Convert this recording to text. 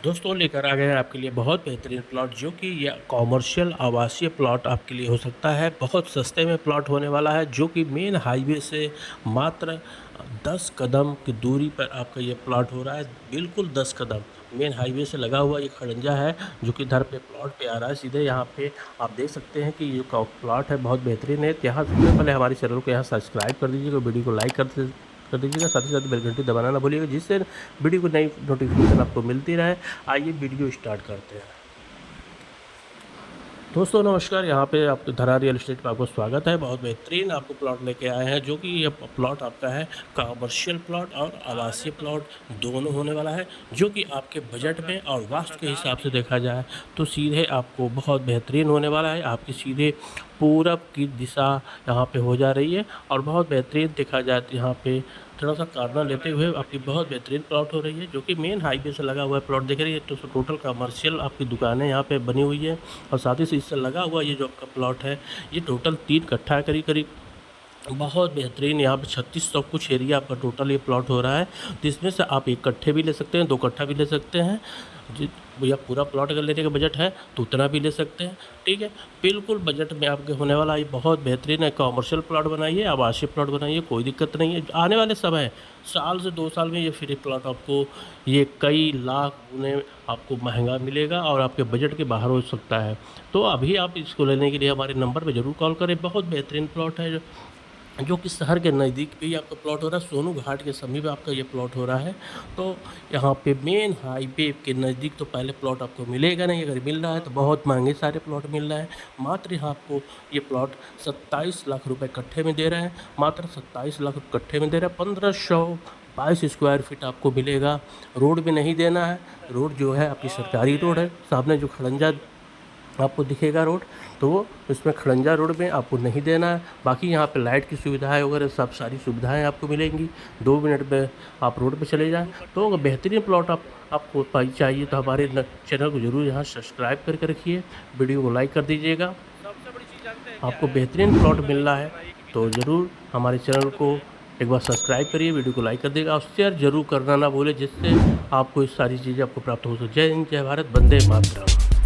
दोस्तों लेकर आ गए हैं आपके लिए बहुत बेहतरीन प्लॉट जो कि ये कॉमर्शियल आवासीय प्लॉट आपके लिए हो सकता है। बहुत सस्ते में प्लॉट होने वाला है जो कि मेन हाईवे से मात्र 10 कदम की दूरी पर आपका ये प्लॉट हो रहा है। बिल्कुल 10 कदम मेन हाईवे से लगा हुआ ये खड़ंजा है जो कि इधर पे प्लॉट पे आ रहा है सीधे। यहाँ पे आप देख सकते हैं कि ये प्लॉट है बहुत बेहतरीन है। यहाँ सबसे पहले हमारे चैनल को यहाँ सब्सक्राइब कर दीजिएगा, वीडियो को लाइक कर दीजिएगा, साथ ही साथ बेल घंटी दबाना ना भूलिएगा जिससे वीडियो को नई नोटिफिकेशन आपको मिलती रहे। आइए वीडियो स्टार्ट करते हैं। दोस्तों नमस्कार, यहाँ पे आपको धरा रियल एस्टेट पर आपको स्वागत है। बहुत बेहतरीन आपको प्लॉट लेके आए हैं जो कि ये प्लॉट आपका है कमर्शियल प्लॉट और आवासीय प्लॉट दोनों होने वाला है जो कि आपके बजट में और वास्तु के हिसाब से देखा जाए तो सीधे आपको बहुत बेहतरीन होने वाला है। आपकी सीधे पूरब की दिशा यहाँ पे हो जा रही है और बहुत बेहतरीन देखा जाए तो यहाँ पे थोड़ा सा कार्नर लेते हुए आपकी बहुत बेहतरीन प्लॉट हो रही है जो कि मेन हाईवे से लगा हुआ है। प्लॉट देख रही है तो टोटल कमर्शियल आपकी दुकानें यहाँ पे बनी हुई है और साथ ही इससे लगा हुआ ये जो आपका प्लॉट है ये टोटल 3 कट्ठा है करीब करीब। बहुत बेहतरीन यहाँ पे 3600 कुछ एरिया आपका टोटल ये प्लॉट हो रहा है। तो इसमें से आप 1 कट्ठे भी ले सकते हैं, 2 कट्ठा भी ले सकते हैं। जी या पूरा प्लॉट अगर लेने का बजट है तो उतना भी ले सकते हैं। ठीक है, बिल्कुल बजट में आपके होने वाला ये बहुत बेहतरीन है। कॉमर्शियल प्लॉट बनाइए, आवासीय प्लॉट बनाइए, कोई दिक्कत नहीं है। आने वाले समय साल से 2 साल में ये फ्री प्लॉट आपको ये कई लाख गुने आपको महंगा मिलेगा और आपके बजट के बाहर हो सकता है। तो अभी आप इसको लेने के लिए हमारे नंबर पर ज़रूर कॉल करें। बहुत बेहतरीन प्लॉट है जो कि शहर के नज़दीक पे ही आपका प्लॉट हो रहा है। सोनू घाट के समीप आपका ये प्लॉट हो रहा है। तो यहाँ पे मेन हाईवे के नज़दीक तो पहले प्लॉट आपको मिलेगा नहीं, अगर मिल रहा है तो बहुत महंगे सारे प्लॉट मिल रहा है। मात्र यहाँ आपको ये प्लॉट 27 लाख रुपए कट्ठे में दे रहे हैं, मात्र 27 लाख कट्ठे में दे रहे हैं। 1522 स्क्वायर फीट आपको मिलेगा। रोड भी नहीं देना है, रोड जो है आपकी सरकारी रोड है। सामने जो खड़ंजा आपको दिखेगा रोड, तो वो इसमें खड़ंजा रोड में आपको नहीं देना है। बाकी यहाँ पे लाइट की सुविधाएं वगैरह सब सारी सुविधाएं आपको मिलेंगी। 2 मिनट में आप रोड पे चले जाएं। तो अगर बेहतरीन प्लॉट आपको चाहिए तो हमारे चैनल को ज़रूर यहाँ सब्सक्राइब करके रखिए, वीडियो को लाइक कर दीजिएगा। आपको बेहतरीन प्लॉट मिल रहा है तो ज़रूर हमारे चैनल को एक बार सब्सक्राइब करिए, वीडियो को लाइक कर देगा और शेयर ज़रूर करना ना भूलें जिससे आपको इस सारी चीज़ें आपको प्राप्त हो सके। जय हिंद, जय भारत, वंदे मातरम।